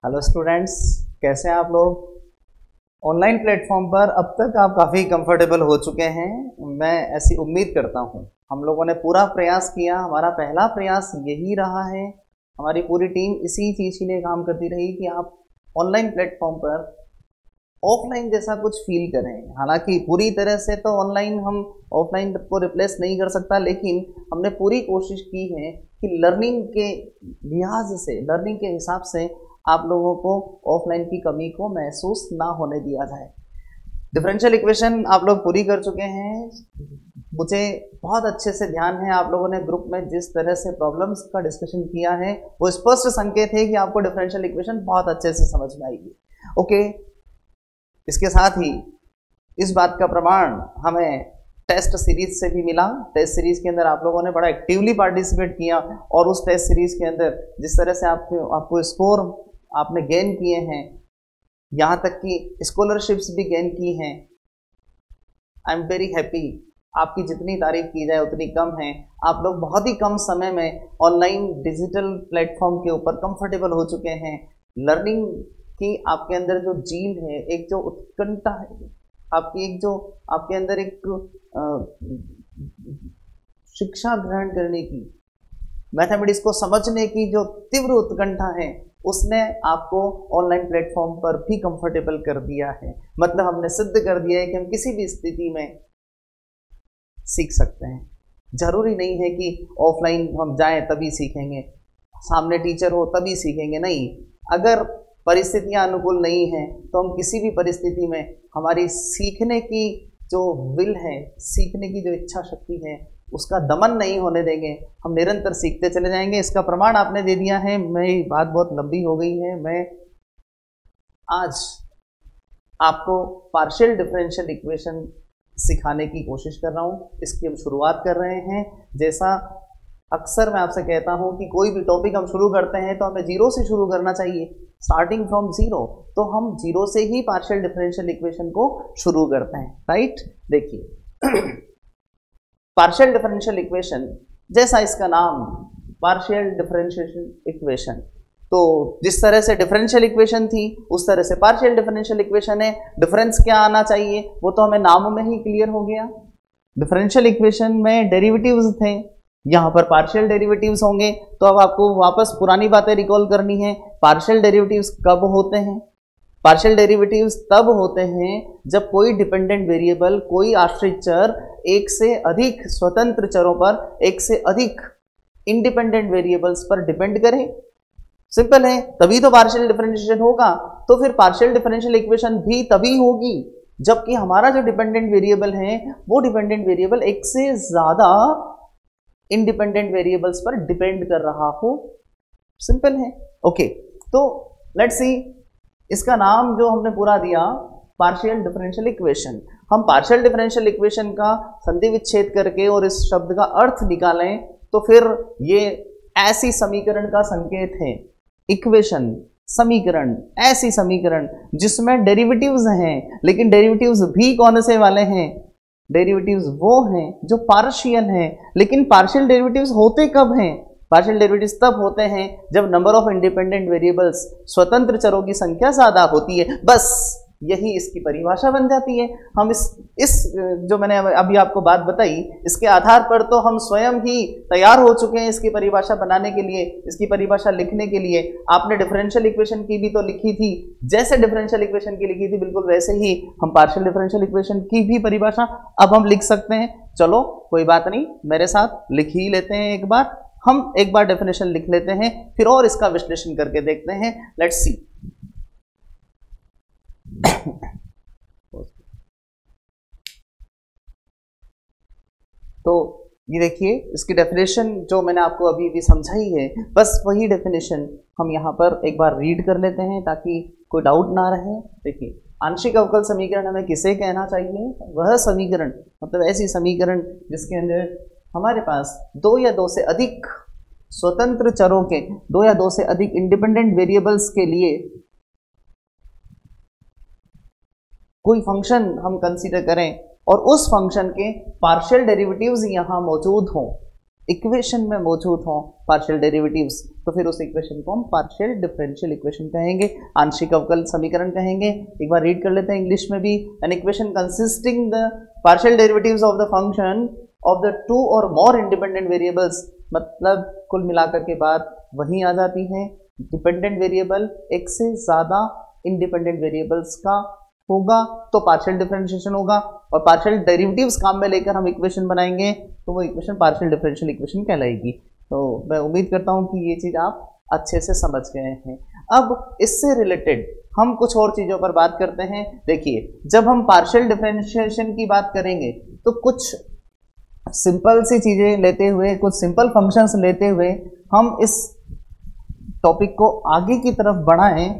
Hello students, कैसे हैं आप लोग। ऑनलाइन प्लेटफॉर्म पर अब तक आप काफ़ी कंफर्टेबल हो चुके हैं, मैं ऐसी उम्मीद करता हूं। हम लोगों ने पूरा प्रयास किया, हमारा पहला प्रयास यही रहा है। हमारी पूरी टीम इसी चीज़ के लिए काम करती रही कि आप ऑनलाइन प्लेटफॉर्म पर ऑफलाइन जैसा कुछ फील करें। हालांकि पूरी तरह से तो ऑनलाइन हम ऑफलाइन को रिप्लेस नहीं कर सकता, लेकिन हमने पूरी कोशिश की है कि लर्निंग के लिहाज से, लर्निंग के हिसाब से आप लोगों को ऑफलाइन की कमी को महसूस ना होने दिया जाए। डिफरेंशियल इक्वेशन आप लोग पूरी कर चुके हैं। मुझे बहुत अच्छे से ध्यान है, आप लोगों ने ग्रुप में जिस तरह से प्रॉब्लम्स का डिस्कशन किया है वो स्पष्ट संकेत है कि आपको डिफरेंशियल इक्वेशन बहुत अच्छे से समझ में आएगी। ओके, इसके साथ ही इस बात का प्रमाण हमें टेस्ट सीरीज से भी मिला। टेस्ट सीरीज के अंदर आप लोगों ने बड़ा एक्टिवली पार्टिसिपेट किया और उस टेस्ट सीरीज के अंदर जिस तरह से आपको स्कोर आपने गेन किए हैं, यहाँ तक कि स्कॉलरशिप्स भी गेन की हैं। I am very happy. आपकी जितनी तारीफ की जाए उतनी कम है। आप लोग बहुत ही कम समय में ऑनलाइन डिजिटल प्लेटफॉर्म के ऊपर कंफर्टेबल हो चुके हैं। लर्निंग की आपके अंदर जो जील है, एक जो उत्कंठा है, आपके अंदर एक शिक्षा ग्रहण करने की, मैथमेटिक्स को समझने की जो तीव्र उत्कंठा है, उसने आपको ऑनलाइन प्लेटफॉर्म पर भी कंफर्टेबल कर दिया है। मतलब हमने सिद्ध कर दिया है कि हम किसी भी स्थिति में सीख सकते हैं। जरूरी नहीं है कि ऑफलाइन हम जाएं तभी सीखेंगे, सामने टीचर हो तभी सीखेंगे, नहीं। अगर परिस्थितियां अनुकूल नहीं हैं तो हम किसी भी परिस्थिति में हमारी सीखने की जो विल है, सीखने की जो इच्छा शक्ति है, उसका दमन नहीं होने देंगे। हम निरंतर सीखते चले जाएंगे। इसका प्रमाण आपने दे दिया है। मेरी बात बहुत लंबी हो गई है। मैं आज आपको पार्शियल डिफरेंशियल इक्वेशन सिखाने की कोशिश कर रहा हूँ। इसकी हम शुरुआत कर रहे हैं। जैसा अक्सर मैं आपसे कहता हूं कि कोई भी टॉपिक हम शुरू करते हैं तो हमें जीरो से शुरू करना चाहिए, स्टार्टिंग फ्रॉम जीरो। तो हम जीरो से ही पार्शियल डिफरेंशियल इक्वेशन को शुरू करते हैं, राइट। देखिए पार्शियल डिफरेंशियल इक्वेशन, जैसा इसका नाम पार्शियल डिफरेंशियल इक्वेशन, तो जिस तरह से डिफरेंशियल इक्वेशन थी उस तरह से पार्शियल डिफरेंशियल इक्वेशन है। डिफरेंस क्या आना चाहिए वो तो हमें नाम में ही क्लियर हो गया। डिफरेंशियल इक्वेशन में डेरिवेटिव्स थे, यहाँ पर पार्शियल डेरिवेटिव्स होंगे। तो अब आपको वापस पुरानी बातें रिकॉल करनी है। पार्शियल डेरिवेटिव्स कब होते हैं? पार्शियल डेरिवेटिव्स तब होते हैं जब कोई डिपेंडेंट वेरिएबल, कोई आश्रित चर एक से अधिक स्वतंत्र चरों पर, एक से अधिक इंडिपेंडेंट वेरिएबल्स पर डिपेंड करे। सिंपल है, तभी तो पार्शियल डिफरेंशिएशन होगा। तो फिर पार्शियल डिफरेंशियल इक्वेशन भी तभी होगी जबकि हमारा जो डिपेंडेंट वेरिएबल है वो डिपेंडेंट वेरिएबल एक से ज्यादा इंडिपेंडेंट वेरिएबल्स पर डिपेंड कर रहा हो। सिंपल है। ओके, तो लेट्स सी, इसका नाम जो हमने पूरा दिया पार्शियल डिफरेंशियल इक्वेशन। हम पार्शियल डिफरेंशियल इक्वेशन का संधि विच्छेद करके और इस शब्द का अर्थ निकालें तो फिर ये ऐसी समीकरण का संकेत है। इक्वेशन, समीकरण, ऐसी समीकरण जिसमें डेरिवेटिव्स हैं, लेकिन डेरिवेटिव्स भी कौन से वाले हैं? डेरिवेटिव्स वो हैं जो पार्शियल हैं। लेकिन पार्शियल डेरिवेटिव्स होते कब हैं? पार्शियल डेरिवेटिव्स तब होते हैं जब नंबर ऑफ इंडिपेंडेंट वेरिएबल्स, स्वतंत्र चरों की संख्या ज्यादा होती है। बस यही इसकी परिभाषा बन जाती है। हम इस जो मैंने अभी आपको बात बताई, इसके आधार पर तो हम स्वयं ही तैयार हो चुके हैं इसकी परिभाषा बनाने के लिए, इसकी परिभाषा लिखने के लिए। आपने डिफरेंशियल इक्वेशन की भी तो लिखी थी, जैसे डिफरेंशियल इक्वेशन की लिखी थी बिल्कुल वैसे ही हम पार्शियल डिफरेंशियल इक्वेशन की भी परिभाषा अब हम लिख सकते हैं। चलो कोई बात नहीं, मेरे साथ लिख ही लेते हैं एक बार। हम एक बार डेफिनेशन लिख लेते हैं, फिर और इसका विश्लेषण करके देखते हैं। Let's see. तो ये देखिए, इसकी डेफिनेशन जो मैंने आपको अभी भी समझाई है, बस वही डेफिनेशन हम यहाँ पर एक बार रीड कर लेते हैं ताकि कोई डाउट ना रहे। देखिए, आंशिक अवकल समीकरण हमें किसे कहना चाहिए? वह समीकरण, मतलब ऐसी समीकरण जिसके अंदर हमारे पास दो या दो से अधिक स्वतंत्र चरों के, दो या दो से अधिक इंडिपेंडेंट वेरिएबल्स के लिए कोई फंक्शन हम कंसीडर करें और उस फंक्शन के पार्शियल डेरिवेटिव्स यहाँ मौजूद हों। इक्वेशन में मौजूद हो पार्शियल डेरिवेटिव्स, तो फिर उस इक्वेशन को हम पार्शियल डिफरेंशियल इक्वेशन कहेंगे, आंशिक अवकल समीकरण कहेंगे। एक बार रीड कर लेते हैं इंग्लिश में भी। An equation consisting the partial derivatives of the function of the two और मोर इंडिपेंडेंट वेरिएबल्स, मतलब कुल मिलाकर के बात वही आ जाती है, डिपेंडेंट वेरिएबल एक से ज़्यादा इंडिपेंडेंट वेरिएबल्स का होगा तो पार्शियल डिफरेंशिएशन होगा, और पार्शियल डेरिवेटिव्स काम में लेकर हम इक्वेशन बनाएंगे तो वो इक्वेशन पार्शियल डिफरेंशियल इक्वेशन कहलाएगी। तो मैं उम्मीद करता हूँ कि ये चीज़ आप अच्छे से समझ गए हैं। अब इससे रिलेटेड हम कुछ और चीज़ों पर बात करते हैं। देखिए, जब हम पार्शियल डिफरेंशिएशन की बात करेंगे तो कुछ सिंपल सी चीज़ें लेते हुए, कुछ सिंपल फंक्शंस लेते हुए हम इस टॉपिक को आगे की तरफ बढ़ाएं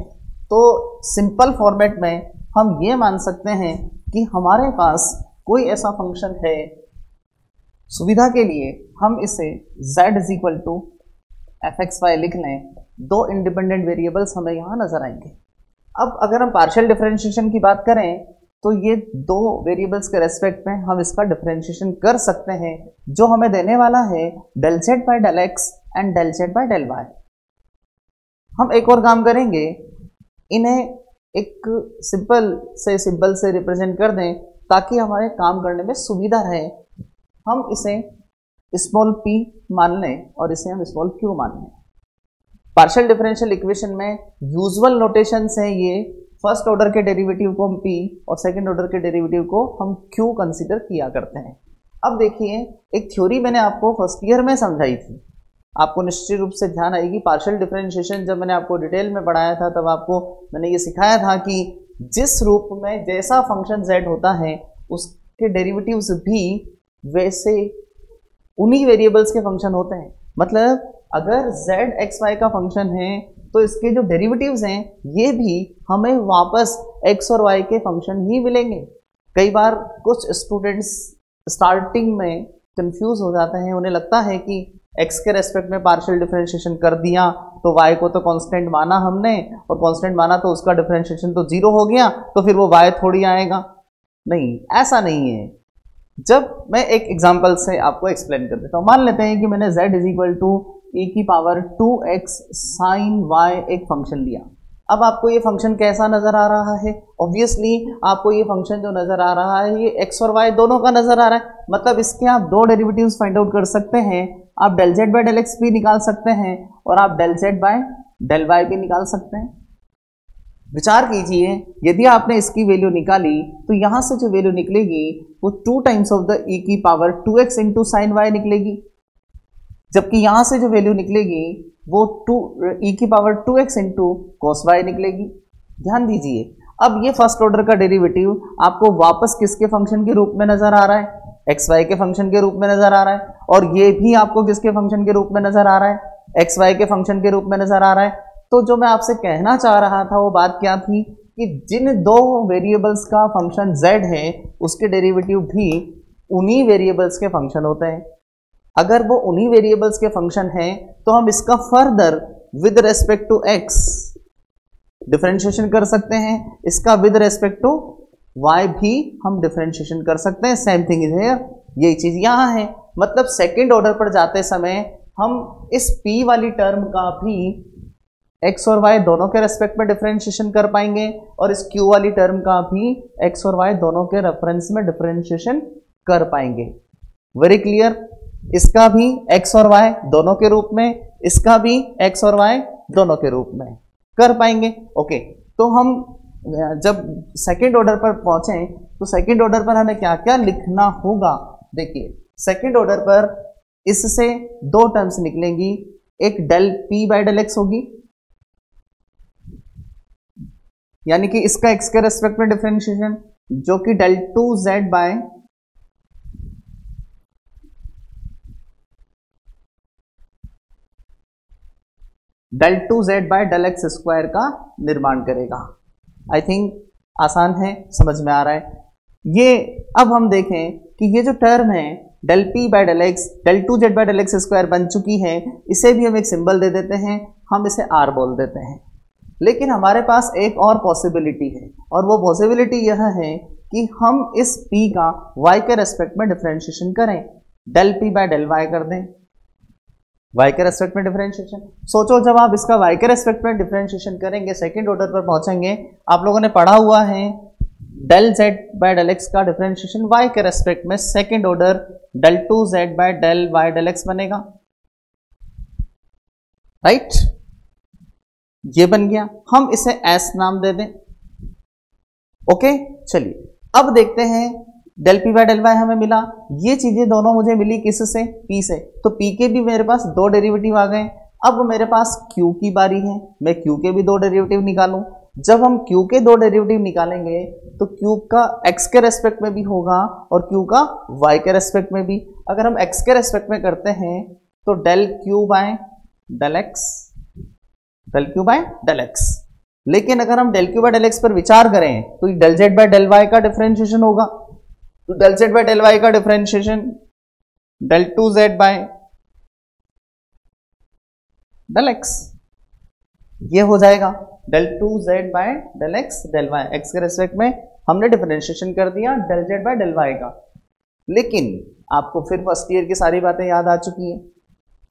तो सिंपल फॉर्मेट में हम ये मान सकते हैं कि हमारे पास कोई ऐसा फंक्शन है, सुविधा के लिए हम इसे z = fxy लिख लें, दो इंडिपेंडेंट वेरिएबल्स हमें यहाँ नजर आएंगे। अब अगर हम पार्शियल डिफरेंशिएशन की बात करें तो ये दो वेरिएबल्स के रेस्पेक्ट में हम इसका डिफरेंशिएशन कर सकते हैं, जो हमें देने वाला है del z/x and del z/y। हम एक और काम करेंगे, इन्हें एक सिंपल से सिंबल से रिप्रेजेंट कर दें ताकि हमारे काम करने में सुविधा रहे। हम इसे स्मॉल p मान लें और इसे हम स्मॉल q मान लें। पार्शियल डिफरेंशियल इक्वेशन में यूजुअल नोटेशंस हैं ये, फर्स्ट ऑर्डर के डेरिवेटिव को हम p और सेकंड ऑर्डर के डेरिवेटिव को हम q कंसीडर किया करते हैं। अब देखिए, एक थ्योरी मैंने आपको फर्स्ट ईयर में समझाई थी, आपको निश्चित रूप से ध्यान आएगी। पार्शियल डिफरेंशिएशन जब मैंने आपको डिटेल में पढ़ाया था तब आपको मैंने ये सिखाया था कि जिस रूप में जैसा फंक्शन z होता है उसके डेरिवेटिव्स भी वैसे उन्हीं वेरिएबल्स के फंक्शन होते हैं। मतलब अगर z xy का फंक्शन है तो इसके जो डेरिवेटिव्स हैं ये भी हमें वापस x और y के फंक्शन ही मिलेंगे। कई बार कुछ स्टूडेंट्स स्टार्टिंग में कंफ्यूज हो जाते हैं, उन्हें लगता है कि x के रेस्पेक्ट में पार्शियल डिफरेंशिएशन कर दिया तो y को तो कांस्टेंट माना हमने, और कांस्टेंट माना तो उसका डिफरेंशिएशन तो 0 हो गया, तो फिर वो y थोड़ी आएगा। नहीं, ऐसा नहीं है। जब मैं एक एग्जांपल से आपको एक्सप्लेन कर देता हूँ, मान लेते हैं कि मैंने z = e⁻²x sin y एक फंक्शन लिया। अब आपको ये फंक्शन कैसा नजर आ रहा है? ऑब्वियसली आपको ये फंक्शन जो नजर आ रहा है ये x और y दोनों का नजर आ रहा है, मतलब इसके आप दो डेरिवेटिव्स फाइंड आउट कर सकते हैं। आप del z/del x भी निकाल सकते हैं और आप del z/del y भी निकाल सकते हैं। विचार कीजिए, यदि आपने इसकी वैल्यू निकाली तो यहां से जो वैल्यू निकलेगी वो 2 times of the e⁻²x into sin y निकलेगी, जबकि यहां से जो वैल्यू निकलेगी वो e⁻²x into cos y निकलेगी। ध्यान दीजिए, अब ये फर्स्ट ऑर्डर का डेरिवेटिव आपको वापस किसके फंक्शन के रूप में नजर आ रहा है? xy के फंक्शन के रूप में नजर आ रहा है, और ये भी आपको किसके फंक्शन के रूप में नजर आ रहा है? xy के फंक्शन के रूप में नजर आ रहा है। तो जो मैं आपसे कहना चाह रहा था वो बात क्या थी कि जिन दो वेरिएबल्स का फंक्शन z है उसके डेरिवेटिव भी उन्हीं वेरिएबल्स के फंक्शन होते हैं। अगर वो उन्हीं वेरिएबल्स के फंक्शन हैं तो हम इसका further with respect to x differentiation कर सकते हैं, इसका विद रेस्पेक्ट टू y भी हम डिफरेंशिएशन कर सकते हैं। सेम थिंग इज हियर, यही चीज यहाँ है। मतलब सेकेंड ऑर्डर पर जाते समय हम इस p वाली टर्म का भी x और y दोनों के रेस्पेक्ट में डिफरेंशिएशन कर पाएंगे, और इस q वाली टर्म का भी x और y दोनों के रेफरेंस में डिफरेंशिएशन कर पाएंगे। वेरी क्लियर, इसका भी x और y दोनों के रूप में, इसका भी x और y दोनों के रूप में कर पाएंगे। ओके, तो हम जब सेकेंड ऑर्डर पर पहुंचे तो सेकेंड ऑर्डर पर हमें क्या क्या लिखना होगा? देखिए, सेकेंड ऑर्डर पर इससे दो टर्म्स निकलेंगी, एक del p/del x होगी, यानी कि इसका x के रेस्पेक्ट में डिफरेंशिएशन, जो कि del 2z by del 2z/del x square का निर्माण करेगा। आई थिंक आसान है, समझ में आ रहा है। ये अब हम देखें कि ये जो टर्म है del p/del x del 2z/del x square बन चुकी है, इसे भी हम एक सिंबल दे देते हैं, हम इसे r बोल देते हैं। लेकिन हमारे पास एक और पॉसिबिलिटी है, और वो पॉसिबिलिटी यह है कि हम इस p का y के रेस्पेक्ट में डिफरेंशिएशन करें, del p/del y कर दें। y के रेस्पेक्ट में डिफरेंशिएशन। सोचो जब आप इसका y के रेस्पेक्ट में डिफरेंशिएशन करेंगे, सेकंड ऑर्डर पर पहुंचेंगे, आप लोगों ने पढ़ा हुआ है del z by del x का डिफरेंशिएशन y के रेस्पेक्ट में second order del 2z by del y del x बनेगा, राइट? ये बन गया, हम इसे s नाम दे दें। ओके, चलिए अब देखते हैं del P by del Y हमें मिला, ये चीजें दोनों मुझे मिली किससे? पी से, तो पी के भी मेरे पास दो डेरिवेटिव आ गए। अब मेरे पास क्यू की बारी है, मैं क्यू के भी दो डेरिवेटिव निकालूं। जब हम क्यू के दो डेरिवेटिव निकालेंगे तो क्यू का एक्स के रेस्पेक्ट में भी होगा और क्यू का वाई के रेस्पेक्ट में भी। अगर हम एक्स के रेस्पेक्ट में करते हैं तो del Q by del x, del Q by del X. लेकिन अगर हम del Q by del X पर विचार करें तो del Z by del Y का डिफरेंशिएशन होगा, तो del Z by del Y का differentiation del 2z by del x, ये हो जाएगा del 2z by del x del y। x के रेस्पेक्ट में हमने डिफरेंशिएशन कर दिया del z by del y का। लेकिन आपको फिर फर्स्ट ईयर की सारी बातें याद आ चुकी हैं।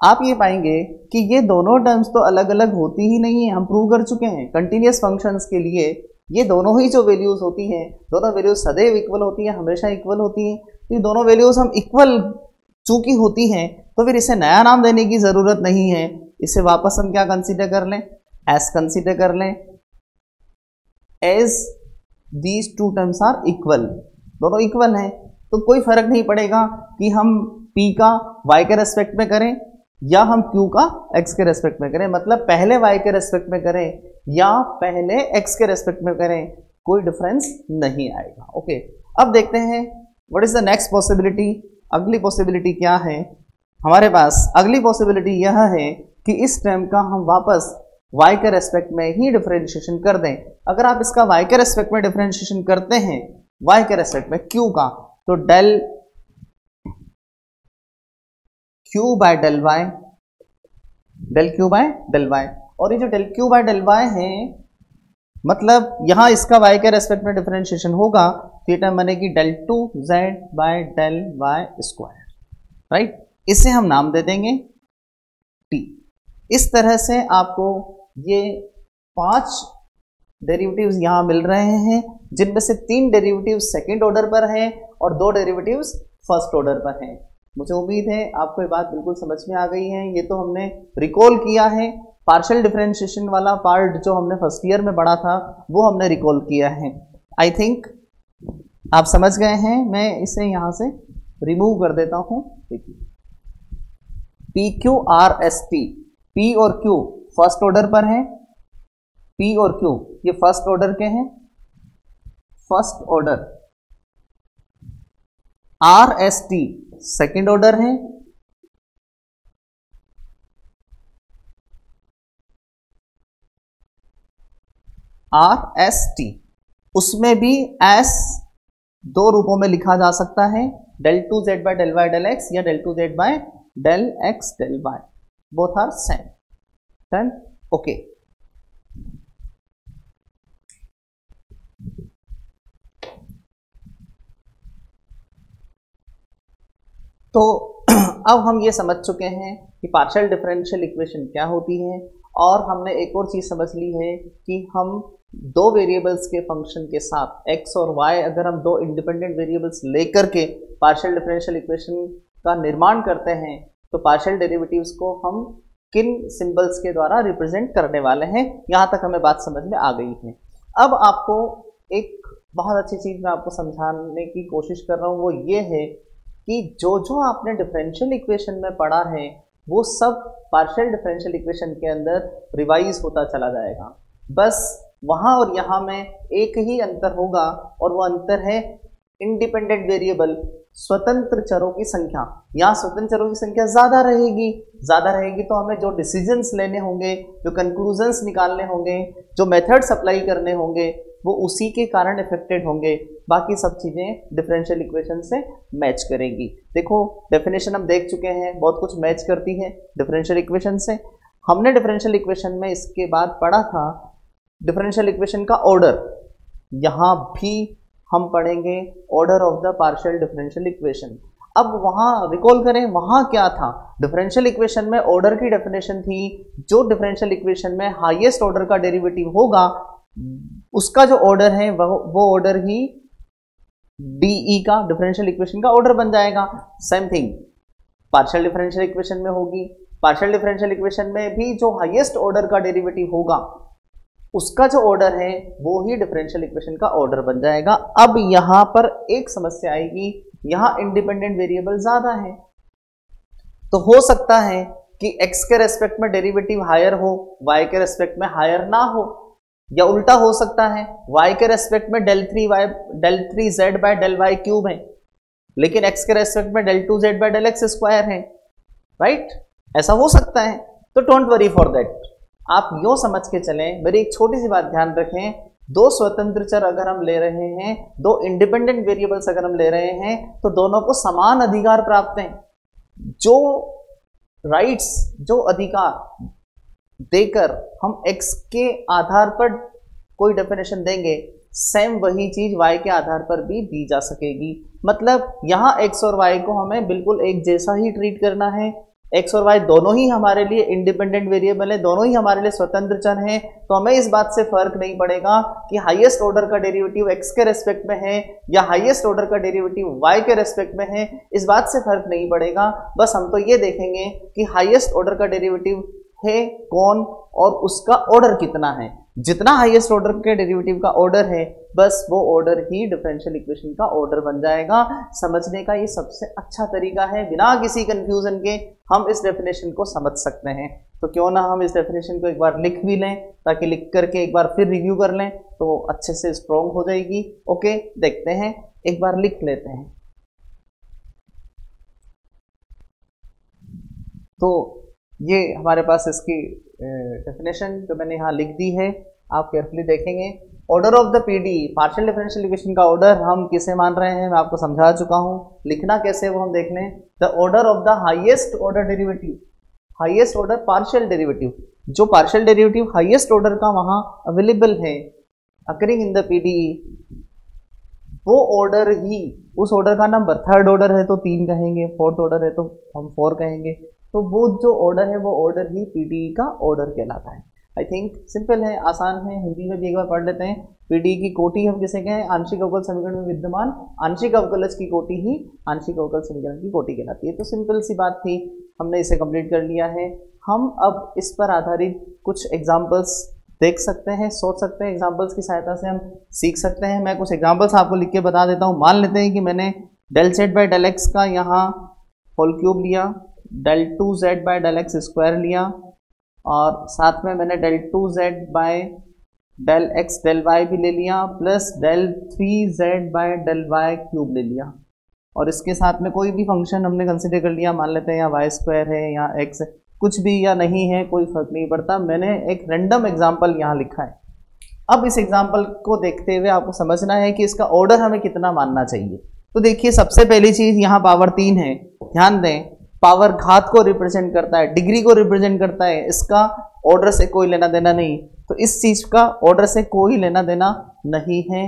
आप ये पाएंगे कि ये दोनों टर्म्स तो अलग अलग होती ही नहीं है, हम प्रूव कर चुके हैं। कंटिन्यूअस फंक्शंस के लिए ये दोनों ही जो वैल्यूज होती हैं, दोनों वैल्यूज सदैव इक्वल होती हैं, हमेशा इक्वल होती हैं। तो ये दोनों वैल्यूज हम इक्वल चूंकि होती हैं तो फिर इसे नया नाम देने की जरूरत नहीं है। इसे वापस हम क्या कंसीडर कर लें? एस कंसीडर कर लें, as these two terms are equal, दोनों इक्वल हैं तो कोई फर्क नहीं पड़ेगा कि हम P का y के रेस्पेक्ट में करें या हम Q का x के रेस्पेक्ट में करें, मतलब पहले y के रेस्पेक्ट में करें या पहले x के रेस्पेक्ट में करें, कोई डिफरेंस नहीं आएगा। ओके, अब देखते हैं what is the next possibility. अगली पॉसिबिलिटी क्या है हमारे पास? अगली पॉसिबिलिटी यह है कि इस टर्म का हम वापस y के रेस्पेक्ट में ही डिफरेंशिएशन कर दें। अगर आप इसका y के रेस्पेक्ट में डिफरेंशिएशन करते हैं, y के रेस्पेक्ट में Q का, तो del Q by del y, del Q by del y। और ये जो del Q by del y है, मतलब यहां इसका y के रेस्पेक्ट में डिफरेंशिएशन होगा तो ये टर्म बनेगी del 2z by del y square, right? इसे हम नाम दे देंगे t। इस तरह से आपको ये 5 डेरिवेटिव्स यहां मिल रहे हैं, जिनमें से 3 डेरिवेटिव्स सेकंड ऑर्डर पर हैं और 2 डेरिवेटिव्स फर्स्ट ऑर्डर पर हैं। मुझे उम्मीद है आपको ये बात बिल्कुल समझ में आ गई है। ये तो हमने रिकॉल किया है, पार्शियल डिफरेंशिएशन वाला पार्ट जो हमने फर्स्ट ईयर में पढ़ा था वो हमने रिकॉल किया है। आई थिंक आप समझ गए हैं। मैं इसे यहां से रिमूव कर देता हूं। देखिए, P Q R S T, P और क्यू फर्स्ट ऑर्डर पर हैं, पी और क्यू ये फर्स्ट ऑर्डर के हैं, first order. R S T second order है, आर एस टी, उसमें भी एस 2 रूपों में लिखा जा सकता है, del 2z by del y del x या del 2z by del x del y, both are same. Done, okay. तो अब हम ये समझ चुके हैं कि पार्शियल डिफरेंशियल इक्वेशन क्या होती है, और हमने एक और चीज समझ ली है कि हम 2 वेरिएबल्स के फंक्शन के साथ x और y, अगर हम 2 इंडिपेंडेंट वेरिएबल्स लेकर के पार्शियल डिफरेंशियल इक्वेशन का निर्माण करते हैं तो पार्शियल डेरिवेटिव्स को हम किन सिंबल्स के द्वारा रिप्रेजेंट करने वाले हैं, यहाँ तक हमें बात समझ में आ गई है। अब आपको एक बहुत अच्छी चीज मैं आपको समझाने की कोशिश कर रहा हूँ, वो ये है कि जो आपने डिफरेंशियल इक्वेशन में पढ़ा है वो सब पार्शियल डिफरेंशियल इक्वेशन के अंदर रिवाइज होता चला जाएगा। बस वहां और यहाँ में एक ही अंतर होगा, और वो अंतर है इंडिपेंडेंट वेरिएबल, स्वतंत्र चरों की संख्या। यहाँ स्वतंत्र चरों की संख्या ज्यादा रहेगी तो हमें जो डिसीजंस लेने होंगे, जो कंक्लूजन्स निकालने होंगे, जो मेथड्स अप्लाई करने होंगे, वो उसी के कारण इफेक्टेड होंगे। बाकी सब चीजें डिफरेंशियल इक्वेशन से मैच करेंगी। देखो डेफिनेशन हम देख चुके हैं, बहुत कुछ मैच करती है डिफरेंशियल इक्वेशन से। हमने डिफरेंशियल इक्वेशन में इसके बाद पढ़ा था डिफरेंशियल इक्वेशन का ऑर्डर, यहाँ भी हम पढ़ेंगे order of the partial differential equation. अब वहां रिकॉल करें, वहां क्या था, डिफरेंशियल इक्वेशन में ऑर्डर की डेफिनेशन थी, जो डिफरेंशियल इक्वेशन में हाईएस्ट ऑर्डर का डेरिवेटिव होगा उसका जो ऑर्डर है वो ऑर्डर ही डीई का डिफरेंशियल इक्वेशन का ऑर्डर बन जाएगा। Same thing partial differential equation में होगी, पार्शियल डिफरेंशियल इक्वेशन में भी जो हाईएस्ट ऑर्डर का डेरिवेटिव होगा उसका जो ऑर्डर है वो ही डिफरेंशियल इक्वेशन का ऑर्डर बन जाएगा। अब यहां पर एक समस्या आएगी, यहां इंडिपेंडेंट वेरिएबल ज्यादा है, तो हो सकता है कि x के रेस्पेक्ट में डेरिवेटिव हायर हो, y के रेस्पेक्ट में हायर ना हो, या उल्टा हो सकता है y के रेस्पेक्ट में del 3z by del y cube है लेकिन x के रेस्पेक्ट में del 2z by del x square है, राइट? ऐसा हो सकता है। तो डोंट वरी फॉर दैट, आप यूं समझ के चलें। मेरी एक छोटी सी बात ध्यान रखें, दो स्वतंत्र चर अगर हम ले रहे हैं, दो इंडिपेंडेंट वेरिएबल्स अगर हम ले रहे हैं, तो दोनों को समान अधिकार प्राप्त हैं। जो राइट्स, जो अधिकार देकर हम x के आधार पर कोई डेफिनेशन देंगे, सेम वही चीज y के आधार पर भी दी जा सकेगी। मतलब यहां x और y को हमें बिल्कुल एक जैसा ही ट्रीट करना है। x और y दोनों ही हमारे लिए इंडिपेंडेंट वेरिएबल है, दोनों ही हमारे लिए स्वतंत्र चर हैं, तो हमें इस बात से फर्क नहीं पड़ेगा कि हाईएस्ट ऑर्डर का डेरिवेटिव x के रेस्पेक्ट में है या हाईएस्ट ऑर्डर का डेरिवेटिव y के रेस्पेक्ट में है, इस बात से फर्क नहीं पड़ेगा। बस हम तो ये देखेंगे कि हाईएस्ट ऑर्डर का डेरिवेटिव है कौन और उसका ऑर्डर कितना है। जितना हाईएस्ट ऑर्डर के डेरिवेटिव का ऑर्डर है, बस वो ऑर्डर ही डिफरेंशियल इक्वेशन का ऑर्डर बन जाएगा। समझने का ये सबसे अच्छा तरीका है, बिना किसी कंफ्यूजन के हम इस डेफिनेशन को समझ सकते हैं। तो क्यों ना हम इस डेफिनेशन को एक बार लिख भी लें, ताकि लिख करके एक बार फिर रिव्यू कर लें तो अच्छे से स्ट्रॉन्ग हो जाएगी। ओके, देखते हैं, एक बार लिख लेते हैं। तो ये हमारे पास इसकी डेफिनेशन जो मैंने यहाँ लिख दी है, आप केयरफुली देखेंगे। Order of the PD, partial differential equation का ऑर्डर हम किसे मान रहे हैं मैं आपको समझा चुका हूँ। लिखना कैसे वो हम देख लें। The order of the highest order derivative, highest order partial derivative, जो पार्शियल डेरिवेटिव हाईएस्ट ऑर्डर का वहाँ अवेलेबल है अकरिंग इन द पीडीई, वो ऑर्डर ही, उस ऑर्डर का नंबर, थर्ड ऑर्डर है तो 3 कहेंगे, फोर्थ ऑर्डर है तो हम 4 कहेंगे, तो वो जो ऑर्डर है वो ऑर्डर ही पीडीई का ऑर्डर कहलाता है। आई थिंक सिंपल है, आसान है, हिंदी में भी एक बार पढ़ लेते हैं। पीडीई की कोटि हम किसे कहें? आंशिक अवकल समीकरण में विद्यमान आंशिक अवकलज की कोटि ही आंशिक अवकल समीकरण की कोटि कहलाती है। तो सिंपल सी बात थी, हमने इसे कंप्लीट कर लिया है। हम अब इस पर आधारित कुछ एग्जाम्पल्स देख सकते हैं, सोच सकते हैं, एग्जाम्पल्स की सहायता से हम सीख सकते हैं। मैं कुछ एग्जाम्पल्स आपको लिख के बता देता हूँ। मान लेते हैं कि मैंने del z by del x का यहाँ होल क्यूब लिया, del 2z by del x square लिया, और साथ में मैंने del 2z by del x del y भी ले लिया, plus del 3z by del y cube ले लिया, और इसके साथ में कोई भी फंक्शन हमने कंसिडर कर लिया। मान लेते हैं या वाई स्क्वायर है या एक्स है, कुछ भी या नहीं है, कोई फर्क नहीं पड़ता। मैंने एक रैंडम एग्जाम्पल यहाँ लिखा है। अब इस एग्जाम्पल को देखते हुए आपको समझना है कि इसका ऑर्डर हमें कितना मानना चाहिए। तो देखिए, सबसे पहली चीज यहाँ पावर 3 है। ध्यान दें, पावर घात को रिप्रेजेंट करता है, डिग्री को रिप्रेजेंट करता है, इसका ऑर्डर से कोई लेना देना नहीं। तो इस चीज का ऑर्डर से कोई लेना देना नहीं है,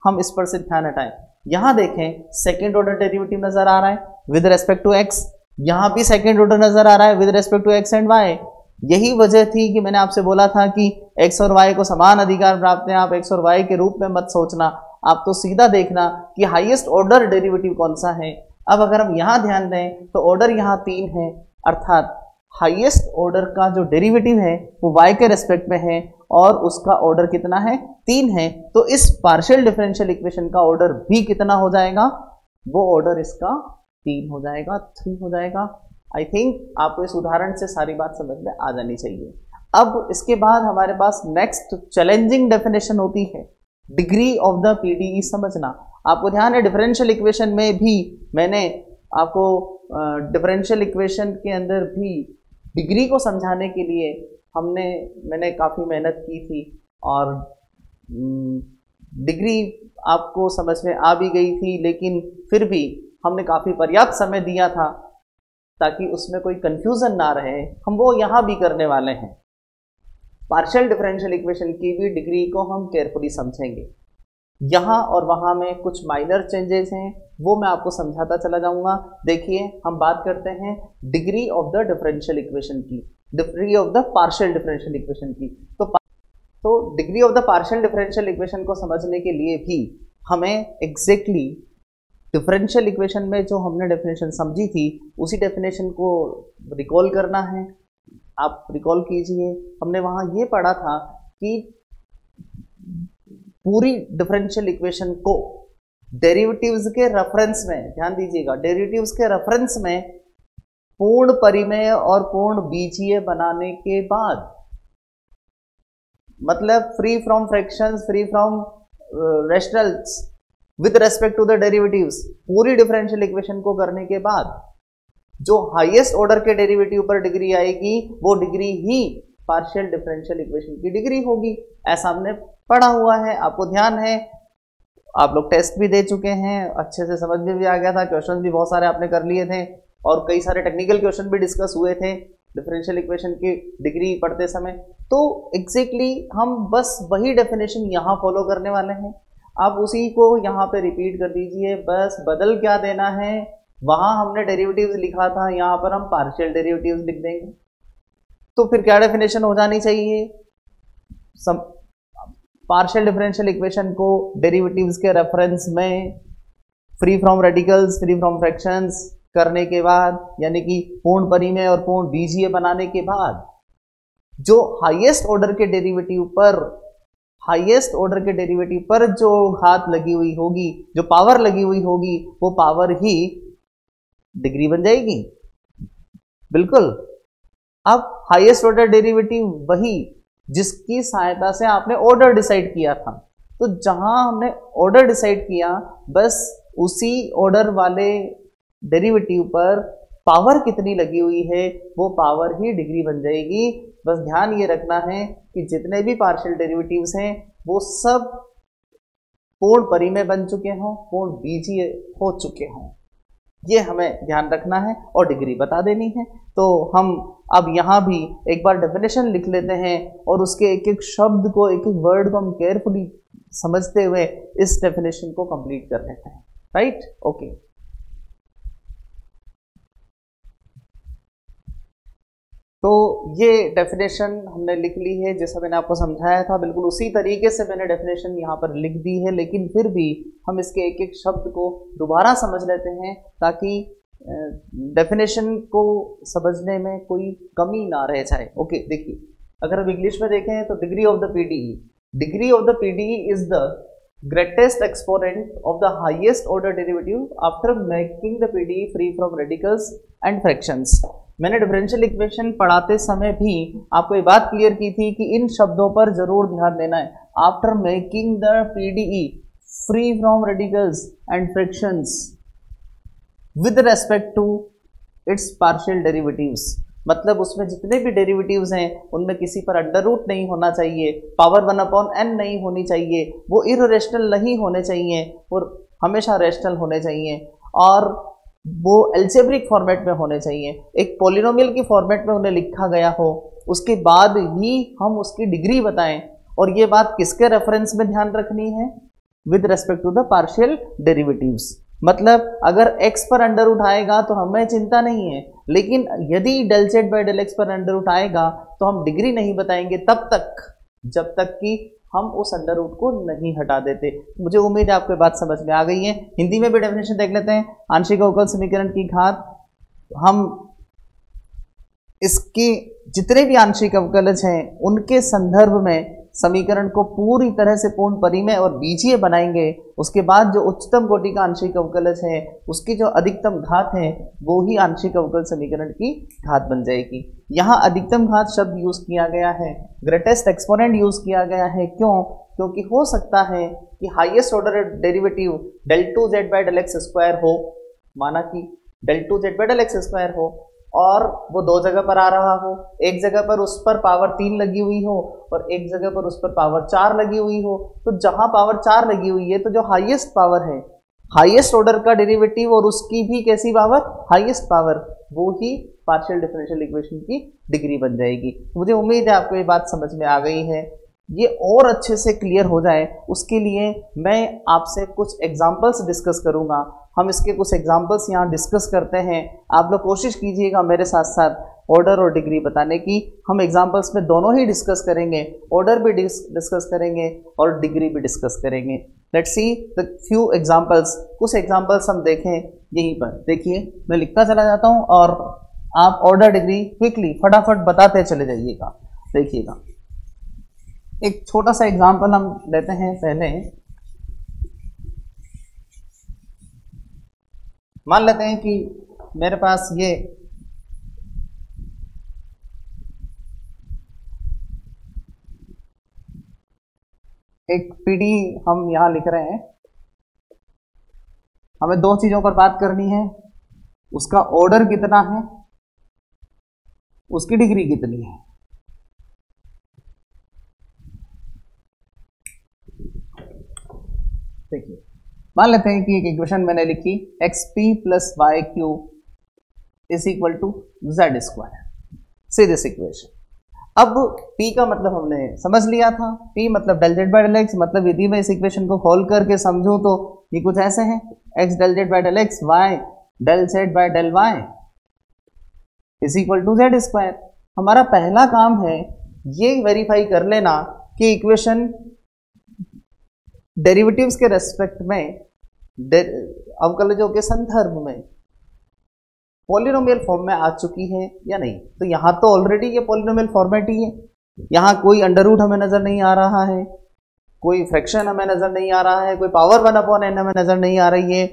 हम इस पर से ध्यान हटाएं। यहां देखें, सेकेंड ऑर्डर डेरिवेटिव नजर आ रहा है विद रेस्पेक्ट टू एक्स, यहां भी सेकेंड ऑर्डर नजर आ रहा है with respect to x and y. यही वजह थी कि मैंने आपसे बोला था कि एक्स और वाई को समान अधिकार प्राप्त है। आप एक्स और वाई के रूप में मत सोचना, आप तो सीधा देखना कि हाईएस्ट ऑर्डर डेरिवेटिव कौन सा है। अब अगर हम यहाँ ध्यान दें तो ऑर्डर यहाँ 3 है, अर्थात हाईएस्ट ऑर्डर का जो डेरिवेटिव है वो y के रेस्पेक्ट में है और उसका ऑर्डर कितना है? 3 है। तो इस पार्शियल डिफरेंशियल इक्वेशन का ऑर्डर भी कितना हो जाएगा? वो ऑर्डर इसका 3 हो जाएगा, 3 हो जाएगा। आई थिंक आपको इस उदाहरण से सारी बात समझ में आ जानी चाहिए। अब इसके बाद हमारे पास नेक्स्ट चैलेंजिंग डेफिनेशन होती है डिग्री ऑफ द पीडीई समझना। आपको ध्यान है, डिफरेंशियल इक्वेशन में भी मैंने आपको डिफरेंशियल इक्वेशन के अंदर भी डिग्री को समझाने के लिए मैंने काफ़ी मेहनत की थी, और डिग्री आपको समझ में आ भी गई थी, लेकिन फिर भी हमने काफ़ी पर्याप्त समय दिया था ताकि उसमें कोई कंफ्यूजन ना रहे। हम वो यहाँ भी करने वाले हैं। पार्शियल डिफरेंशियल इक्वेशन की भी डिग्री को हम केयरफुली समझेंगे। यहाँ और वहाँ में कुछ माइनर चेंजेस हैं, वो मैं आपको समझाता चला जाऊंगा। देखिए हम बात करते हैं degree of the differential equation की, degree of the partial differential equation की। तो degree of the partial differential equation को समझने के लिए भी हमें एग्जैक्टली डिफरेंशियल इक्वेशन में जो हमने डेफिनेशन समझी थी उसी डेफिनेशन को रिकॉल करना है। आप रिकॉल कीजिए, हमने वहाँ ये पढ़ा था कि पूरी डिफरेंशियल इक्वेशन को डेरिवेटिव्स के रेफरेंस में, ध्यान दीजिएगा, डेरिवेटिव्स के रेफरेंस में पूर्ण परिमेय और पूर्ण बीजीय बनाने के बाद, मतलब free from fractions, free from rationals with respect to the derivatives, पूरी डिफरेंशियल इक्वेशन को करने के बाद जो हाईएस्ट ऑर्डर के डेरिवेटिव पर डिग्री आएगी वो डिग्री ही पार्शियल डिफरेंशियल इक्वेशन की डिग्री होगी। ऐसा हमने पढ़ा हुआ है, आपको ध्यान है, आप लोग टेस्ट भी दे चुके हैं, अच्छे से समझ में भी आ गया था, क्वेश्चन भी बहुत सारे आपने कर लिए थे और कई सारे टेक्निकल क्वेश्चन भी डिस्कस हुए थे डिफरेंशियल इक्वेशन की डिग्री पढ़ते समय। तो एग्जैक्टली हम बस वही डेफिनेशन यहाँ फॉलो करने वाले हैं। आप उसी को यहाँ पे रिपीट कर दीजिए, बस बदल क्या देना है, वहाँ हमने डेरिवेटिव्स लिखा था, यहाँ पर हम पार्शियल डेरिवेटिव्स लिख देंगे। तो फिर क्या डेफिनेशन हो जानी चाहिए, पार्शियल डिफरेंशियल इक्वेशन को डेरिवेटिव्स के रेफरेंस में free from radicals, free from fractions करने के बाद, यानी कि पूर्ण परिमेय और पूर्ण बीजीय बनाने के बाद जो हाईएस्ट ऑर्डर के डेरिवेटिव पर जो घात लगी हुई होगी, जो पावर लगी हुई होगी, वो पावर ही डिग्री बन जाएगी। बिल्कुल। अब हाईएस्ट ऑर्डर डेरिवेटिव वही जिसकी सहायता से आपने ऑर्डर डिसाइड किया था। तो जहां हमने ऑर्डर डिसाइड किया, बस उसी ऑर्डर वाले डेरिवेटिव पर पावर कितनी लगी हुई है वो पावर ही डिग्री बन जाएगी। बस ध्यान ये रखना है कि जितने भी पार्शियल डेरिवेटिव्स हैं वो सब पूर्ण परिमेय बन चुके हों, पूर्ण बीजीय हो चुके हों, ये हमें ध्यान रखना है और डिग्री बता देनी है। तो हम अब यहाँ भी एक बार डेफिनेशन लिख लेते हैं और उसके एक एक शब्द को, एक एक वर्ड को हम केयरफुली समझते हुए इस डेफिनेशन को कंप्लीट कर लेते हैं। Right, okay. तो ये डेफिनेशन हमने लिख ली है, जैसा मैंने आपको समझाया था बिल्कुल उसी तरीके से मैंने डेफिनेशन यहाँ पर लिख दी है, लेकिन फिर भी हम इसके एक एक शब्द को दोबारा समझ लेते हैं ताकि डेफिनेशन को समझने में कोई कमी ना रह जाए। ओके, देखिए अगर हम इंग्लिश में देखें तो degree of the PDE is the greatest exponent of the highest order derivative after making the PDE free from radicals and fractions। मैंने डिफरेंशियल इक्वेशन पढ़ाते समय भी आपको ये बात क्लियर की थी कि इन शब्दों पर जरूर ध्यान देना है। After making the PDE free from radicals and fractions with respect to its partial derivatives, मतलब उसमें जितने भी डेरिवेटिव्स हैं उनमें किसी पर अंडर रूट नहीं होना चाहिए, पावर 1/n नहीं होनी चाहिए, वो इररेशनल नहीं होने चाहिए और हमेशा रेशनल होने चाहिए, और वो एल्जेब्रिक फॉर्मेट में होने चाहिए, एक पॉलिनोमियल की फॉर्मेट में उन्हें लिखा गया हो, उसके बाद ही हम उसकी डिग्री बताएं। और ये बात किसके रेफरेंस में ध्यान रखनी है, with respect to the partial derivatives. मतलब अगर x पर अंडर रूट आएगा तो हमें चिंता नहीं है, लेकिन यदि del z by del x पर अंडर रूट आएगा तो हम डिग्री नहीं बताएंगे तब तक जब तक कि हम उस अंडर रूट को नहीं हटा देते। मुझे उम्मीद है आपको बात समझ में आ गई है। हिंदी में भी डेफिनेशन देख लेते हैं। आंशिक अवकल समीकरण की घात, हम इसके जितने भी आंशिक अवकलज हैं उनके संदर्भ में समीकरण को पूरी तरह से पूर्ण परिमेय और बीजीय बनाएंगे। उसके बाद जो उच्चतम कोटि का आंशिक अवकलज है उसकी जो अधिकतम घात है वो ही आंशिक अवकल समीकरण की घात बन जाएगी। यहाँ अधिकतम घात शब्द यूज किया गया है, ग्रेटेस्ट एक्सपोनेंट यूज किया गया है। क्यों? क्योंकि हो सकता है कि highest order derivative del 2z by del x square हो, माना कि del 2z by del x square हो और वो दो जगह पर आ रहा हो, एक जगह पर उस पर पावर 3 लगी हुई हो और एक जगह पर उस पर पावर 4 लगी हुई हो। तो जहां पावर 4 लगी हुई है तो जो हाईएस्ट पावर है, हाईएस्ट ऑर्डर का डेरिवेटिव और उसकी भी कैसी पावर, हाईएस्ट पावर, वो ही पार्शियल डिफरेंशियल इक्वेशन की डिग्री बन जाएगी। मुझे उम्मीद है आपको ये बात समझ में आ गई है। ये और अच्छे से क्लियर हो जाए उसके लिए मैं आपसे कुछ एग्जांपल्स डिस्कस करूंगा। हम इसके कुछ एग्जांपल्स यहाँ डिस्कस करते हैं। आप लोग कोशिश कीजिएगा मेरे साथ साथ ऑर्डर और डिग्री बताने की। हम एग्जांपल्स में दोनों ही डिस्कस करेंगे, ऑर्डर भी डिस्कस करेंगे और डिग्री भी डिस्कस करेंगे। Let's see the few examples. कुछ एग्जांपल्स हम देखें यहीं पर। देखिए मैं लिखता चला जाता हूँ और आप ऑर्डर डिग्री क्विकली फटाफट बताते चले जाइएगा। देखिएगा एक छोटा सा एग्जांपल हम लेते हैं। पहले मान लेते हैं कि मेरे पास ये एक पीडी हम यहां लिख रहे हैं। हमें दो चीजों पर बात करनी है, उसका ऑर्डर कितना है, उसकी डिग्री कितनी है। देखिए मान लेते हैं कि एक इक्वेशन मैंने लिखी xp plus y q is equal to z square. See this equation. अब p का मतलब हमने समझ लिया था, p मतलब del z by del x. मतलब यदि मैं इस इक्वेशन को खोल करके समझूं तो ये कुछ ऐसे हैं, x del z by del x y del z by del y is equal to z square. हमारा पहला काम है ये वेरीफाई कर लेना कि इक्वेशन डेरिवेटिव्स के रेस्पेक्ट में अवकलजों के संदर्भ में पॉलिनोमियल फॉर्म में आ चुकी है या नहीं। तो यहां तो ऑलरेडी ये पॉलिनोमियल फॉर्मेट ही है। यहां कोई अंडर रूट हमें नजर नहीं आ रहा है, कोई फ्रैक्शन हमें नजर नहीं आ रहा है, कोई पावर 1/n हमें नजर नहीं आ रही है,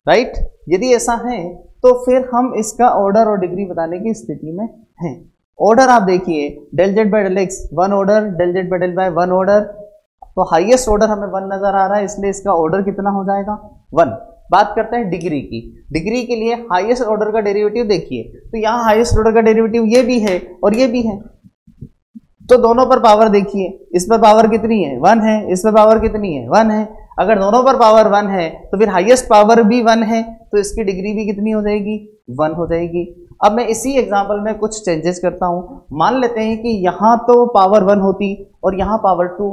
राइट। यदि ऐसा है तो फिर हम इसका ऑर्डर और डिग्री बताने की स्थिति में हैं। ऑर्डर आप देखिए del z by del x 1 order, del z by del y 1 order. तो हाईएस्ट ऑर्डर हमें 1 नजर आ रहा है, इसलिए इसका ऑर्डर कितना हो जाएगा 1। बात करते हैं डिग्री की। डिग्री के लिए हाईएस्ट ऑर्डर का डेरिवेटिव देखिए, तो यहाँ हाईएस्ट ऑर्डर का डेरिवेटिव ये भी है और ये भी है। तो दोनों पर पावर देखिए, इस पर पावर कितनी है 1 है, इस पर पावर कितनी है 1 है। अगर दोनों पर पावर 1 है तो फिर हाईएस्ट पावर भी 1 है, तो इसकी डिग्री भी कितनी हो जाएगी 1 हो जाएगी। अब मैं इसी एग्जाम्पल में कुछ चेंजेस करता हूं। मान लेते हैं कि यहां तो पावर 1 होती और यहां पावर 2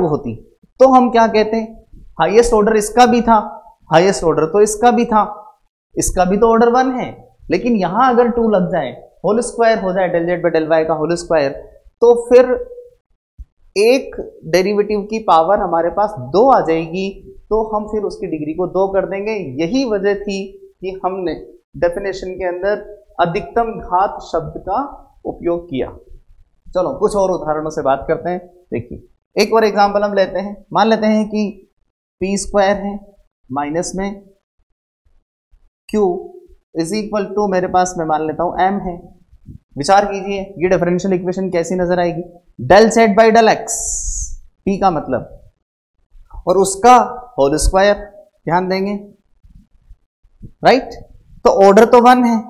होती, तो हम क्या कहते हैं, हाईएस्ट ऑर्डर इसका भी था, हाईएस्ट ऑर्डर तो इसका भी था, इसका भी तो ऑर्डर 1 है। लेकिन यहां अगर 2 लग जाए, होल स्क्वायर हो जाए del z by del Y का होल स्क्वायर, तो फिर एक डेरिवेटिव की पावर हमारे पास 2 आ जाएगी, तो हम फिर उसकी डिग्री को 2 कर देंगे। यही वजह थी कि हमने डेफिनेशन के अंदर अधिकतम घात शब्द का उपयोग किया। चलो कुछ और उदाहरणों से बात करते हैं। देखिए एक और एग्जांपल हम लेते हैं। मान लेते हैं कि पी स्क्वायर है माइनस में क्यू इज इक्वल टू, मेरे पास मैं मान लेता हूं एम है। विचार कीजिए ये डिफरेंशियल इक्वेशन कैसी नजर आएगी, del z by del x p का मतलब और उसका होल स्क्वायर, ध्यान देंगे, राइट। तो ऑर्डर तो 1 है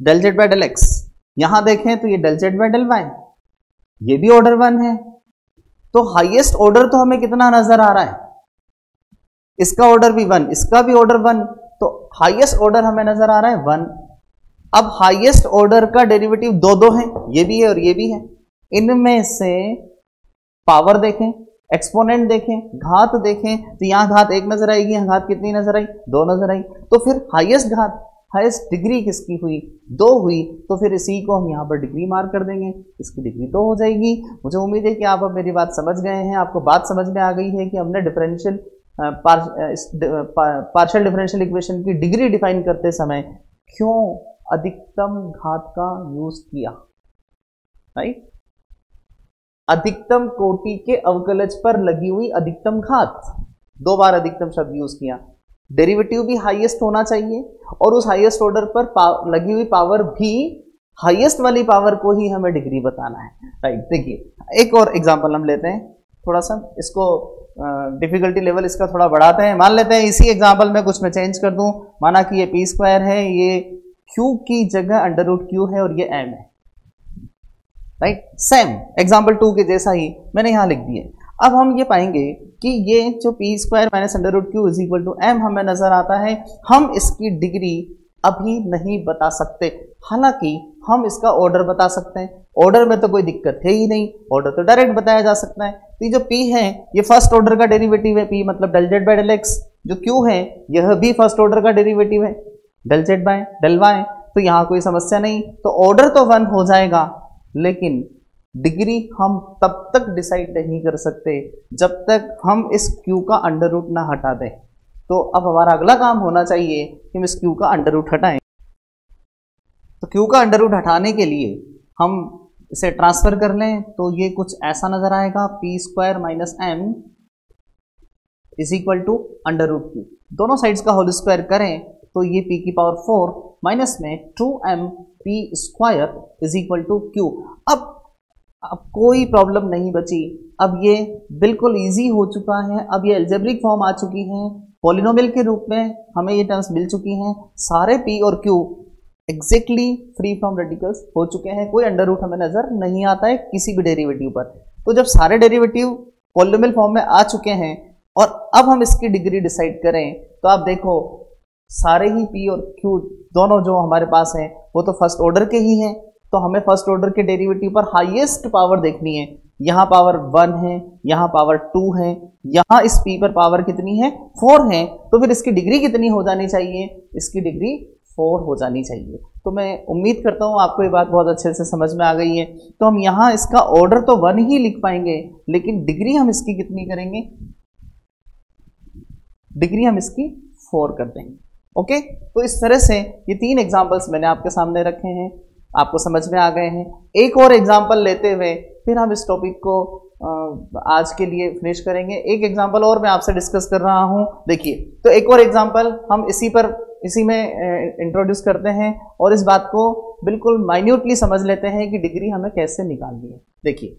del z by del x, यहां देखें तो ये del z by del y, ये भी ऑर्डर 1 है। तो हाईएस्ट ऑर्डर तो हमें कितना नजर आ रहा है, इसका ऑर्डर भी 1, इसका भी ऑर्डर 1, तो हाईएस्ट ऑर्डर हमें नजर आ रहा है 1। अब हाईएस्ट ऑर्डर का डेरिवेटिव 2 है, ये भी है और ये भी है। इनमें से पावर देखें, एक्सपोनेंट देखें, घात देखें, तो यहां घात 1 नजर आएगी, यहां घात कितनी नजर आई 2 नजर आई। तो फिर हाईएस्ट घात, हाईएस्ट डिग्री किसकी हुई 2 हुई, तो फिर इसी को हम यहां पर डिग्री मार्क कर देंगे, इसकी डिग्री 2 हो जाएगी। मुझे उम्मीद है कि आप अब मेरी बात समझ गए हैं, आपको बात समझ में आ गई है कि हमने डिफरेंशियल पार्शियल डिफरेंशियल इक्वेशन की डिग्री डिफाइन करते समय क्यों अधिकतम घात का यूज किया, राइट। अधिकतम कोटि के अवकलज पर लगी हुई अधिकतम घात, 2 बार अधिकतम शब्द यूज किया। डेरिवेटिव भी हाईएस्ट होना चाहिए और उस हाईएस्ट ऑर्डर पर लगी हुई पावर भी हाईएस्ट वाली पावर को ही हमें डिग्री बताना है, राइट। देखिए एक और एग्जांपल हम लेते हैं, थोड़ा सा इसको डिफिकल्टी लेवल इसका थोड़ा बढ़ाते हैं। मान लेते हैं इसी एग्जांपल में कुछ मैं चेंज कर दूं, माना कि ये पी स्क्वायर है, ये क्यू की जगह अंडर रूट क्यू है और ये एम है, राइट। सेम एग्जाम्पल 2 के जैसा ही मैंने यहां लिख दिया। अब हम ये पाएंगे कि ये जो p square minus under root q is equal to m हमें नजर आता है, हम इसकी डिग्री अभी नहीं बता सकते। हालांकि हम इसका ऑर्डर बता सकते हैं, ऑर्डर में तो कोई दिक्कत है ही नहीं, ऑर्डर तो डायरेक्ट बताया जा सकता है। तो ये जो P है ये फर्स्ट ऑर्डर का डेरिवेटिव है, P मतलब del Z by del x. जो Q है यह भी फर्स्ट ऑर्डर का डेरिवेटिव है, del Z by del y. तो यहाँ कोई समस्या नहीं, तो ऑर्डर तो 1 हो जाएगा, लेकिन डिग्री हम तब तक डिसाइड नहीं कर सकते जब तक हम इस Q का अंडर रूट ना हटा दें। तो अब हमारा अगला काम होना चाहिए कि हम इस Q का अंडर रूट हटाएं। तो Q का अंडर रूट हटाने के लिए हम इसे ट्रांसफर कर लें, तो ये कुछ ऐसा नजर आएगा, p square minus m is equal to under root Q। दोनों साइड्स का होल स्क्वायर करें तो ये p की पावर 4 माइनस में 2m p square is equal to Q। अब कोई प्रॉब्लम नहीं बची, अब ये बिल्कुल इजी हो चुका है, अब ये एल्जेब्रिक फॉर्म आ चुकी है, पॉलिनोमियल के रूप में हमें ये टर्म्स मिल चुकी हैं, सारे p और q exactly free from radicals हो चुके हैं, कोई अंडर रूट हमें नजर नहीं आता है किसी भी डेरिवेटिव पर। तो जब सारे डेरिवेटिव पॉलिनोमियल फॉर्म में आ चुके हैं और अब हम इसकी डिग्री डिसाइड करें, तो आप देखो सारे ही p और q दोनों जो हमारे पास हैं वो तो फर्स्ट ऑर्डर के ही हैं, तो हमें फर्स्ट ऑर्डर के डेरिवेटिव पर हाईएस्ट पावर देखनी है। यहाँ पावर 1 है, यहाँ पावर 2 है, यहाँ इस p पर पावर कितनी है 4 है, तो फिर इसकी डिग्री कितनी हो जानी चाहिए, इसकी डिग्री 4 हो जानी चाहिए। तो मैं उम्मीद करता हूँ आपको ये बात बहुत अच्छे से समझ में आ गई है। तो हम यहाँ इसका ऑर्डर तो 1 ही लिख पाएंगे, लेकिन डिग्री हम इसकी कितनी करेंगे, डिग्री हम इसकी 4 कर देंगे। ओके, तो इस तरह से ये 3 एग्जाम्पल्स मैंने आपके सामने रखे हैं, आपको समझ में आ गए हैं। एक और एग्जाम्पल लेते हुए फिर हम इस टॉपिक को आज के लिए फिनिश करेंगे। एक एग्जाम्पल और मैं आपसे डिस्कस कर रहा हूं, देखिए। तो एक और एग्जाम्पल हम इसी में इंट्रोड्यूस करते हैं और इस बात को बिल्कुल माइन्यूटली समझ लेते हैं कि डिग्री हमें कैसे निकालनी है। देखिए,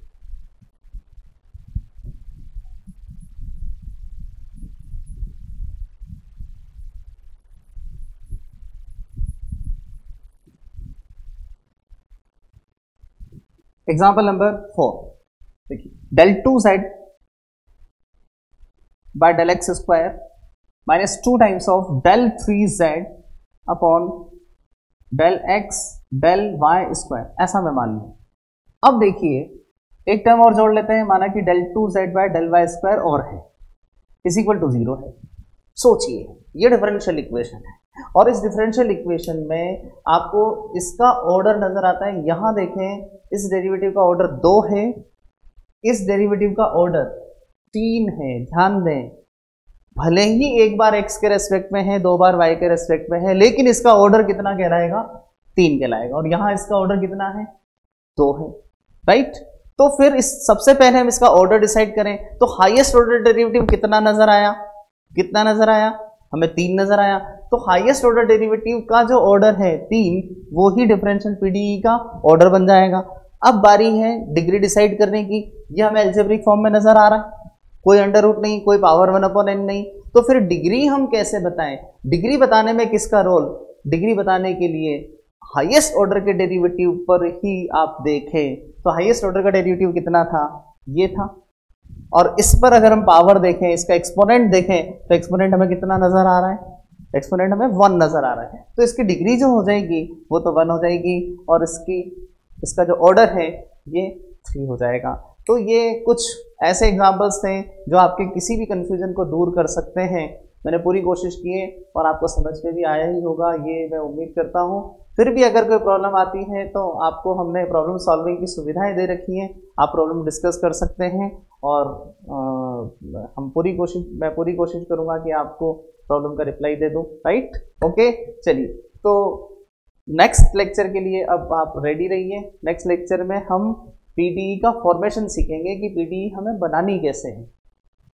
एग्जाम्पल नंबर 4, देखिए, del 2z by del x square minus 2 times of del 3z upon del x del y square, ऐसा मैं मान लूँ। अब देखिए एक टर्म और जोड़ लेते हैं, माना कि del 2z by del y square और है इज इक्वल टू 0 है। सोचिए ये डिफरेंशियल इक्वेशन है और इस डिफरेंशियल इक्वेशन में आपको इसका ऑर्डर नजर आता है। यहां देखें, इस डेरिवेटिव का ऑर्डर 2 है, इस डेरिवेटिव का ऑर्डर 3 है। ध्यान दें, भले ही एक बार x के रेस्पेक्ट में है, 2 बार y के रेस्पेक्ट में है, लेकिन इसका ऑर्डर कितना कहलाएगा, 3 कहलाएगा। और यहां इसका ऑर्डर कितना है, 2 है, राइट। तो फिर इस सबसे पहले हम इसका ऑर्डर डिसाइड करें, तो हाईएस्ट ऑर्डर डेरिवेटिव कितना नजर आया, कितना नजर आया, हमें 3 नजर आया। तो हाईएस्ट ऑर्डर डेरिवेटिव का जो ऑर्डर है 3, वो ही डिफरेंशियल पीडीई का ऑर्डर बन जाएगा। अब बारी है डिग्री डिसाइड करने की। ये हमें एल्जेब्रिक फॉर्म में नजर आ रहा है, कोई अंडर रूट नहीं, कोई पावर 1/n नहीं। तो फिर डिग्री हम कैसे बताएं, डिग्री बताने में किसका रोल, डिग्री बताने के लिए हाईएस्ट ऑर्डर के डेरिवेटिव पर ही आप देखें। तो हाईएस्ट ऑर्डर का डेरिवेटिव कितना था, ये था। और इस पर अगर हम पावर देखें, इसका एक्सपोनेंट देखें, तो एक्सपोनेंट हमें कितना नजर आ रहा है, एक्सपोनेंट हमें 1 नजर आ रहा है। तो इसकी डिग्री जो हो जाएगी वो तो 1 हो जाएगी और इसका जो ऑर्डर है ये 3 हो जाएगा। तो ये कुछ ऐसे एग्जाम्पल्स थे जो आपके किसी भी कंफ्यूजन को दूर कर सकते हैं। मैंने पूरी कोशिश की है और आपको समझ में भी आया ही होगा, ये मैं उम्मीद करता हूँ। फिर भी अगर कोई प्रॉब्लम आती है तो आपको हमने प्रॉब्लम सॉल्विंग की सुविधाएं दे रखी हैं, आप प्रॉब्लम डिस्कस कर सकते हैं और मैं पूरी कोशिश करूँगा कि आपको प्रॉब्लम का रिप्लाई दे दूँ, राइट। ओके, चलिए, तो नेक्स्ट लेक्चर के लिए अब आप रेडी रहिए। नेक्स्ट लेक्चर में हम पीडीई का फॉर्मेशन सीखेंगे कि पीडीई हमें बनानी कैसे है।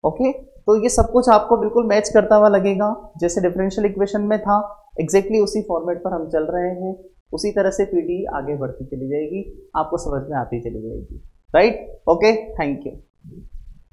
ओके, तो ये सब कुछ आपको बिल्कुल मैच करता हुआ लगेगा, जैसे डिफरेंशियल इक्वेशन में था, एग्जैक्टली उसी फॉर्मेट पर हम चल रहे हैं। उसी तरह से पीडीई आगे बढ़ती चली जाएगी, आपको समझ में आती चली जाएगी, राइट। Okay, thank you.